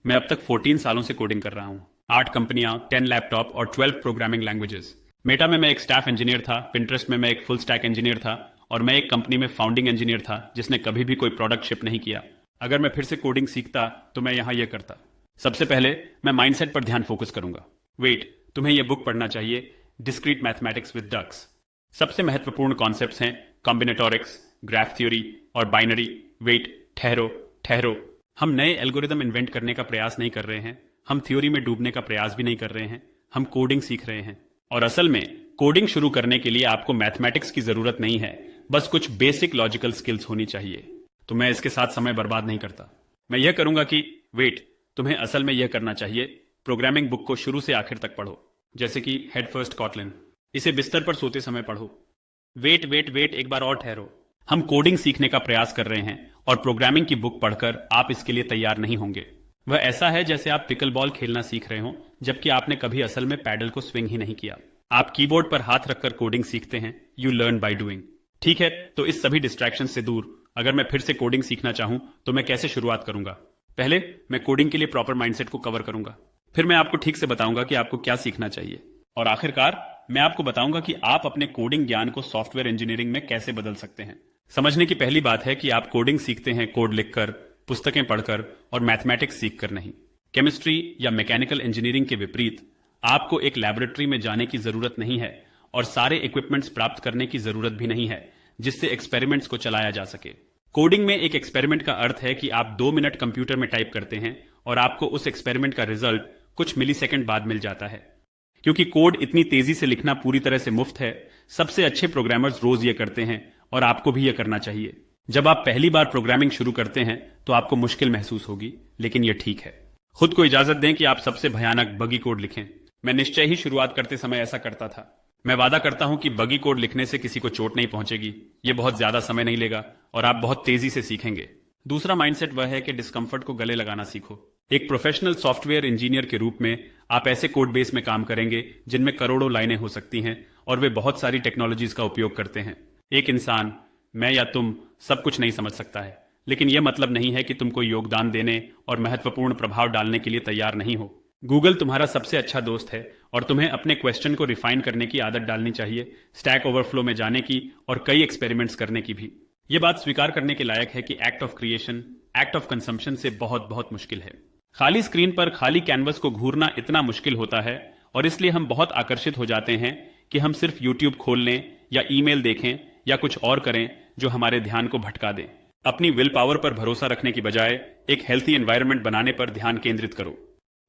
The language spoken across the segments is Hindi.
मैं अब तक 14 सालों से कोडिंग कर रहा हूँ। 8 कंपनियां, 10 लैपटॉप और 12 प्रोग्रामिंग लैंग्वेजेस। मेटा में मैं एक स्टाफ इंजीनियर था, पिंटरेस्ट में मैं एक फुल स्टैक इंजीनियर था और मैं एक कंपनी में फाउंडिंग इंजीनियर था जिसने कभी भी कोई प्रोडक्ट शिप नहीं किया। अगर मैं फिर से कोडिंग सीखता तो मैं यहाँ ये करता। सबसे पहले मैं माइंडसेट पर ध्यान फोकस करूंगा। वेट, तुम्हें यह बुक पढ़ना चाहिए, डिस्क्रीट मैथमेटिक्स विद डक्स। सबसे महत्वपूर्ण कॉन्सेप्ट्स हैं कॉम्बिनेटोरिक्स, ग्राफ थ्योरी और बाइनरी। वेट, ठहरो ठहरो, हम नए एल्गोरिदम इन्वेंट करने का प्रयास नहीं कर रहे हैं, हम थ्योरी में डूबने का प्रयास भी नहीं कर रहे हैं, हम कोडिंग सीख रहे हैं। और असल में कोडिंग शुरू करने के लिए आपको मैथमेटिक्स की जरूरत नहीं है, बस कुछ बेसिक लॉजिकल स्किल्स होनी चाहिए। तो मैं इसके साथ समय बर्बाद नहीं करता। मैं यह करूंगा कि वेट, तुम्हें असल में यह करना चाहिए, प्रोग्रामिंग बुक को शुरू से आखिर तक पढ़ो, जैसे कि हेड फर्स्ट कॉटलिन। इसे बिस्तर पर सोते समय पढ़ो। वेट वेट वेट, एक बार और ठहरो। हम कोडिंग सीखने का प्रयास कर रहे हैं और प्रोग्रामिंग की बुक पढ़कर आप इसके लिए तैयार नहीं होंगे। वह ऐसा है जैसे आप पिकल बॉल खेलना सीख रहे हो जबकि आपने कभी असल में पैडल को स्विंग ही नहीं किया। आप कीबोर्ड पर हाथ रखकर कोडिंग सीखते हैं, यू लर्न बाय डूइंग। ठीक है, तो इस सभी डिस्ट्रैक्शन से दूर अगर मैं फिर से कोडिंग सीखना चाहूं तो मैं कैसे शुरुआत करूंगा? पहले मैं कोडिंग के लिए प्रॉपर माइंडसेट को कवर करूंगा, फिर मैं आपको ठीक से बताऊंगा कि आपको क्या सीखना चाहिए, और आखिरकार मैं आपको बताऊंगा कि आप अपने कोडिंग ज्ञान को सॉफ्टवेयर इंजीनियरिंग में कैसे बदल सकते हैं। समझने की पहली बात है कि आप कोडिंग सीखते हैं कोड लिखकर, पुस्तकें पढ़कर और मैथमेटिक्स सीखकर नहीं। केमिस्ट्री या मैकेनिकल इंजीनियरिंग के विपरीत आपको एक लैबोरेटरी में जाने की जरूरत नहीं है और सारे इक्विपमेंट्स प्राप्त करने की जरूरत भी नहीं है जिससे एक्सपेरिमेंट्स को चलाया जा सके। कोडिंग में एक एक्सपेरिमेंट का अर्थ है कि आप 2 मिनट कंप्यूटर में टाइप करते हैं और आपको उस एक्सपेरिमेंट का रिजल्ट कुछ मिलीसेकंड बाद मिल जाता है। क्योंकि कोड इतनी तेजी से लिखना पूरी तरह से मुफ्त है, सबसे अच्छे प्रोग्रामर्स रोज ये करते हैं और आपको भी यह करना चाहिए। जब आप पहली बार प्रोग्रामिंग शुरू करते हैं तो आपको मुश्किल महसूस होगी, लेकिन यह ठीक है। खुद को इजाजत दें कि आप सबसे भयानक बगी कोड लिखें। मैं निश्चय ही शुरुआत करते समय ऐसा करता था। मैं वादा करता हूं कि बगी कोड लिखने से किसी को चोट नहीं पहुंचेगी, यह बहुत ज्यादा समय नहीं लेगा और आप बहुत तेजी से सीखेंगे। दूसरा माइंडसेट वह है कि डिस्कंफर्ट को गले लगाना सीखो। एक प्रोफेशनल सॉफ्टवेयर इंजीनियर के रूप में आप ऐसे कोड बेस में काम करेंगे जिनमें करोड़ों लाइनें हो सकती हैं और वे बहुत सारी टेक्नोलॉजीज का उपयोग करते हैं। एक इंसान, मैं या तुम, सब कुछ नहीं समझ सकता है, लेकिन यह मतलब नहीं है कि तुम कोई योगदान देने और महत्वपूर्ण प्रभाव डालने के लिए तैयार नहीं हो। गूगल तुम्हारा सबसे अच्छा दोस्त है और तुम्हें अपने क्वेश्चन को रिफाइन करने की आदत डालनी चाहिए, स्टैक ओवरफ्लो में जाने की और कई एक्सपेरिमेंट्स करने की भी। यह बात स्वीकार करने के लायक है कि act of creation act of consumption से बहुत बहुत मुश्किल है। खाली स्क्रीन पर खाली कैनवस को घूरना इतना मुश्किल होता है और इसलिए हम बहुत आकर्षित हो जाते हैं कि हम सिर्फ यूट्यूब खोल लें या ईमेल देखें या कुछ और करें जो हमारे ध्यान को भटका दे। अपनी विल पावर पर भरोसा रखने की बजाय एक हेल्थी एनवायरनमेंट बनाने पर ध्यान केंद्रित करो।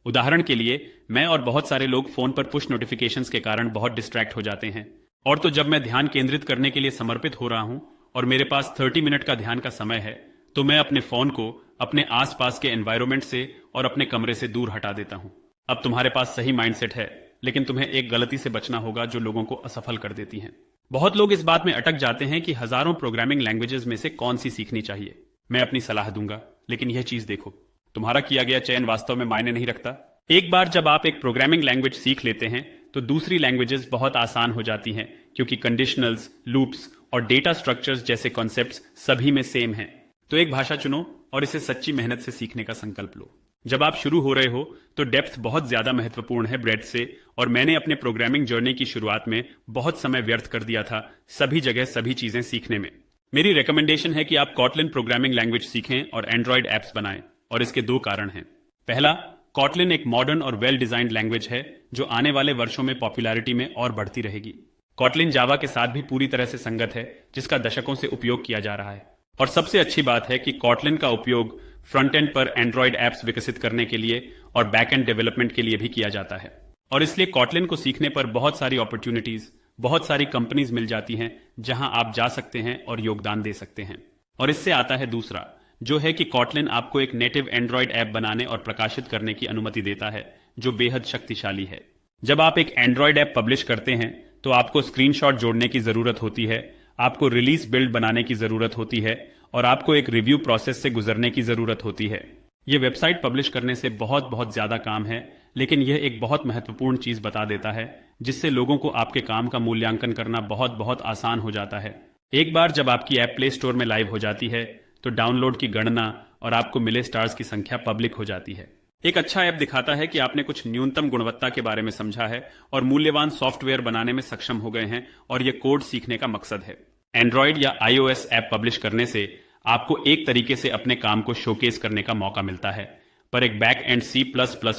उदाहरण के लिए, मैं और बहुत सारे लोग फोन पर पुश नोटिफिकेशंस के कारण बहुत डिस्ट्रैक्ट हो जाते हैं, और तो जब मैं ध्यान केंद्रित करने के लिए समर्पित हो रहा हूं और मेरे पास 30 मिनट का ध्यान का समय है तो मैं अपने फोन को अपने आसपास के एनवायरनमेंट से और अपने कमरे से दूर हटा देता हूं। अब तुम्हारे पास सही माइंडसेट है, लेकिन तुम्हें एक गलती से बचना होगा जो लोगों को असफल कर देती है। बहुत लोग इस बात में अटक जाते हैं कि हजारों प्रोग्रामिंग लैंग्वेजेस में से कौन सी सीखनी चाहिए। मैं अपनी सलाह दूंगा, लेकिन यह चीज देखो, तुम्हारा किया गया चयन वास्तव में मायने नहीं रखता। एक बार जब आप एक प्रोग्रामिंग लैंग्वेज सीख लेते हैं तो दूसरी लैंग्वेजेस बहुत आसान हो जाती हैं, क्योंकि कंडीशनल्स, लूप्स और डेटा स्ट्रक्चर्स जैसे कॉन्सेप्ट्स सभी में सेम हैं। तो एक भाषा चुनो और इसे सच्ची मेहनत से सीखने का संकल्प लो। जब आप शुरू हो रहे हो तो डेप्थ बहुत ज्यादा महत्वपूर्ण है ब्रेड्थ से, और मैंने अपने प्रोग्रामिंग जर्नी की शुरुआत में बहुत समय व्यर्थ कर दिया था सभी जगह सभी चीजें सीखने में। मेरी रिकमेंडेशन है कि आप कॉटलिन प्रोग्रामिंग लैंग्वेज सीखें और एंड्रॉइड एप्स बनाएं, और इसके 2 कारण हैं। पहला, कॉटलिन एक मॉडर्न और वेल डिजाइंड लैंग्वेज है जो आने वाले वर्षों में पॉपुलैरिटी में और बढ़ती रहेगी। कॉटलिन जावा के साथ भी पूरी तरह से संगत है, जिसका दशकों से उपयोग किया जा रहा है। और सबसे अच्छी बात है कि कॉटलिन का उपयोग फ्रंट एंड पर एंड्रॉइड एप्स विकसित करने के लिए और बैक एंड डेवलपमेंट के लिए भी किया जाता है। और इसलिए कॉटलिन को सीखने पर बहुत सारी अपॉर्चुनिटीज, बहुत सारी कंपनीज मिल जाती हैं जहां आप जा सकते हैं और योगदान दे सकते हैं। और इससे आता है दूसरा, जो है कि कॉटलिन आपको एक नेटिव एंड्रॉइड ऐप बनाने और प्रकाशित करने की अनुमति देता है, जो बेहद शक्तिशाली है। जब आप एक एंड्रॉइड ऐप पब्लिश करते हैं तो आपको स्क्रीनशॉट जोड़ने की जरूरत होती है, आपको रिलीज बिल्ड बनाने की जरूरत होती है और आपको एक रिव्यू प्रोसेस से गुजरने की जरूरत होती है। यह वेबसाइट पब्लिश करने से बहुत बहुत ज्यादा काम है, लेकिन यह एक बहुत महत्वपूर्ण चीज बता देता है जिससे लोगों को आपके काम का मूल्यांकन करना बहुत बहुत आसान हो जाता है। एक बार जब आपकी ऐप प्ले स्टोर में लाइव हो जाती है तो डाउनलोड की गणना और आपको मिले स्टार्स की संख्या पब्लिक हो जाती है। एक अच्छा ऐप दिखाता है कि आपने कुछ न्यूनतम गुणवत्ता के बारे में समझा है और मूल्यवान सॉफ्टवेयर बनाने में सक्षम हो गए हैं और यह कोड सीखने का मकसद है। एंड्रॉइड या iOS ऐप पब्लिश करने से आपको एक तरीके से अपने काम को शोकेस करने का मौका मिलता है, पर एक बैक एंड C++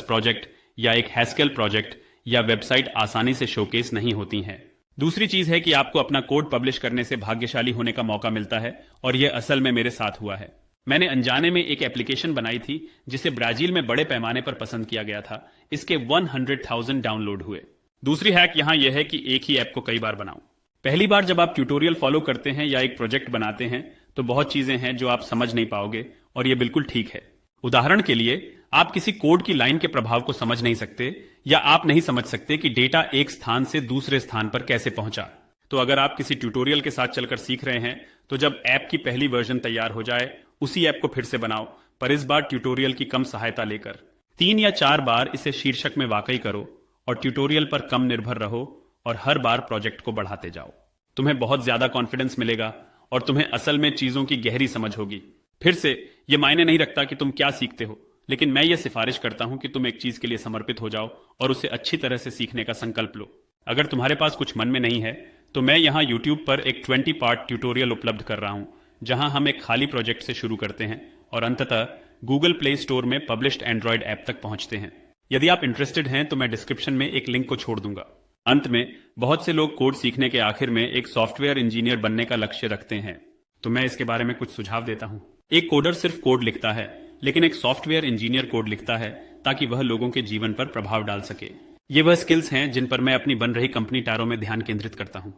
प्रोजेक्ट या एक हैस्केल प्रोजेक्ट या वेबसाइट आसानी से शोकेस नहीं होती हैं। दूसरी चीज है कि आपको अपना कोड पब्लिश करने से भाग्यशाली होने का मौका मिलता है और यह असल में मेरे साथ हुआ है। मैंने अनजाने में एक एप्लीकेशन बनाई थी जिसे ब्राजील में बड़े पैमाने पर पसंद किया गया था। इसके 100,000 डाउनलोड हुए। दूसरी हैक यहां यह है कि एक ही ऐप को कई बार बनाओ। पहली बार जब आप ट्यूटोरियल फॉलो करते हैं या एक प्रोजेक्ट बनाते हैं तो बहुत चीजें हैं जो आप समझ नहीं पाओगे और यह बिल्कुल ठीक है। उदाहरण के लिए आप किसी कोड की लाइन के प्रभाव को समझ नहीं सकते या आप नहीं समझ सकते कि डेटा एक स्थान से दूसरे स्थान पर कैसे पहुंचा। तो अगर आप किसी ट्यूटोरियल के साथ चलकर सीख रहे हैं तो जब ऐप की पहली वर्जन तैयार हो जाए उसी ऐप को फिर से बनाओ, पर इस बार ट्यूटोरियल की कम सहायता लेकर 3 या 4 बार इसे शीर्षक में वाकई करो और ट्यूटोरियल पर कम निर्भर रहो और हर बार प्रोजेक्ट को बढ़ाते जाओ। तुम्हें बहुत ज्यादा कॉन्फिडेंस मिलेगा और तुम्हें असल में चीजों की गहरी समझ होगी। फिर से यह मायने नहीं रखता कि तुम क्या सीखते हो, लेकिन मैं यह सिफारिश करता हूं कि तुम एक चीज के लिए समर्पित हो जाओ और उसे अच्छी तरह से सीखने का संकल्प लो। अगर तुम्हारे पास कुछ मन में नहीं है तो मैं यहां YouTube पर एक 20 पार्ट ट्यूटोरियल उपलब्ध कर रहा हूं, जहां हम एक खाली प्रोजेक्ट से शुरू करते हैं और अंततः गूगल प्ले स्टोर में पब्लिश्ड एंड्रॉइड ऐप तक पहुंचते हैं। यदि आप इंटरेस्टेड हैं तो मैं डिस्क्रिप्शन में एक लिंक को छोड़ दूंगा। अंत में, बहुत से लोग कोड सीखने के आखिर में एक सॉफ्टवेयर इंजीनियर बनने का लक्ष्य रखते हैं, तो मैं इसके बारे में कुछ सुझाव देता हूं। एक कोडर सिर्फ कोड लिखता है, लेकिन एक सॉफ्टवेयर इंजीनियर कोड लिखता है ताकि वह लोगों के जीवन पर प्रभाव डाल सके। ये वह स्किल्स हैं जिन पर मैं अपनी बन रही कंपनी टारो में ध्यान केंद्रित करता हूं।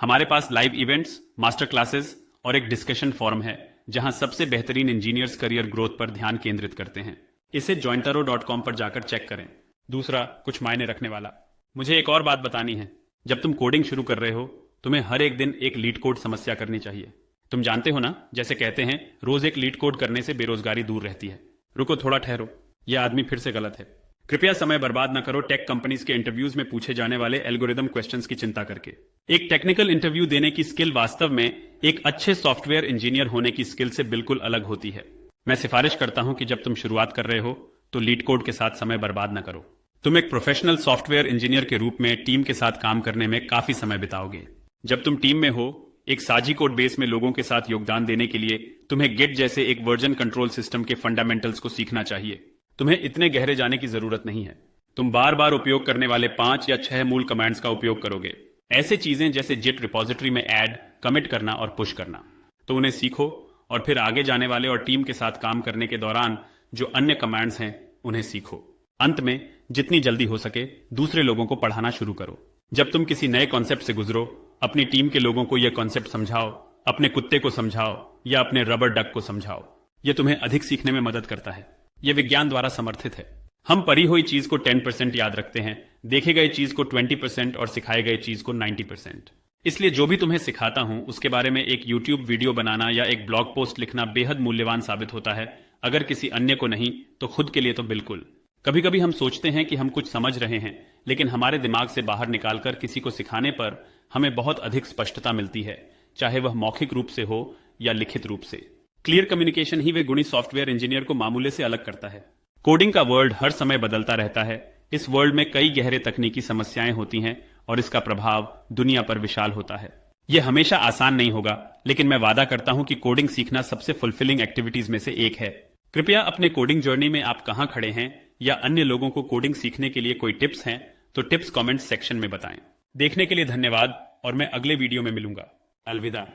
हमारे पास लाइव इवेंट्स, मास्टर क्लासेस और एक डिस्कशन फोरम है जहां सबसे बेहतरीन इंजीनियर्स करियर ग्रोथ पर ध्यान केंद्रित करते हैं। इसे jointaro.com पर जाकर चेक करें। दूसरा, कुछ मायने रखने वाला, मुझे एक और बात बतानी है। जब तुम कोडिंग शुरू कर रहे हो तुम्हें हर एक दिन एक लीड कोड समस्या करनी चाहिए। तुम जानते हो ना, जैसे कहते हैं रोज एक लीड कोड करने से बेरोजगारी दूर रहती है। रुको, थोड़ा ठहरो, यह आदमी फिर से गलत है। कृपया समय बर्बाद न करो टेक कंपनीज के इंटरव्यूज में पूछे जाने वाले एल्गोरिदम क्वेश्चंस की चिंता करके। एक टेक्निकल इंटरव्यू देने की स्किल वास्तव में एक अच्छे सॉफ्टवेयर इंजीनियर होने की स्किल से बिल्कुल अलग होती है। मैं सिफारिश करता हूं कि जब तुम शुरुआत कर रहे हो तो लीड कोड के साथ समय बर्बाद न करो। तुम एक प्रोफेशनल सॉफ्टवेयर इंजीनियर के रूप में टीम के साथ काम करने में काफी समय बिताओगे। जब तुम टीम में हो, एक साझी कोड बेस में लोगों के साथ योगदान देने के लिए तुम्हें गिट जैसे एक वर्जन कंट्रोल सिस्टम के फंडामेंटल्स को सीखना चाहिए। तुम्हें इतने गहरे जाने की जरूरत नहीं है। तुम बार बार उपयोग करने वाले 5 या 6 मूल कमांड्स का उपयोग करोगे। ऐसे चीजें जैसे जिट रिपोजिटरी में ऐड, कमिट करना और पुश करना। तो उन्हें सीखो और फिर आगे जाने वाले और टीम के साथ काम करने के दौरान जो अन्य कमांड्स हैं उन्हें सीखो। अंत में, जितनी जल्दी हो सके दूसरे लोगों को पढ़ाना शुरू करो। जब तुम किसी नए कॉन्सेप्ट से गुजरो, अपनी टीम के लोगों को यह कॉन्सेप्ट समझाओ, अपने कुत्ते को समझाओ या अपने रबर डक को समझाओ। यह तुम्हें अधिक सीखने में मदद करता है। यह विज्ञान द्वारा समर्थित है। हम पढ़ी हुई चीज को 10% याद रखते हैं, देखे गए चीज को 20% और सिखाए गए चीज को 90%। इसलिए जो भी तुम्हें सिखाता हूं उसके बारे में एक YouTube वीडियो बनाना या एक ब्लॉग पोस्ट लिखना बेहद मूल्यवान साबित होता है। अगर किसी अन्य को नहीं तो खुद के लिए तो बिल्कुल। कभी कभी हम सोचते हैं कि हम कुछ समझ रहे हैं, लेकिन हमारे दिमाग से बाहर निकालकर किसी को सिखाने पर हमें बहुत अधिक स्पष्टता मिलती है, चाहे वह मौखिक रूप से हो या लिखित रूप से। क्लियर कम्युनिकेशन ही वे गुणी सॉफ्टवेयर इंजीनियर को मामूले से अलग करता है। कोडिंग का वर्ल्ड हर समय बदलता रहता है। इस वर्ल्ड में कई गहरे तकनीकी समस्याएं होती हैं और इसका प्रभाव दुनिया पर विशाल होता है। यह हमेशा आसान नहीं होगा, लेकिन मैं वादा करता हूं कि कोडिंग सीखना सबसे फुलफिलिंग एक्टिविटीज में से एक है। कृपया अपने कोडिंग जर्नी में आप कहां खड़े हैं या अन्य लोगों को कोडिंग सीखने के लिए कोई टिप्स हैं तो टिप्स कमेंट सेक्शन में बताएं। देखने के लिए धन्यवाद और मैं अगले वीडियो में मिलूंगा। अलविदा।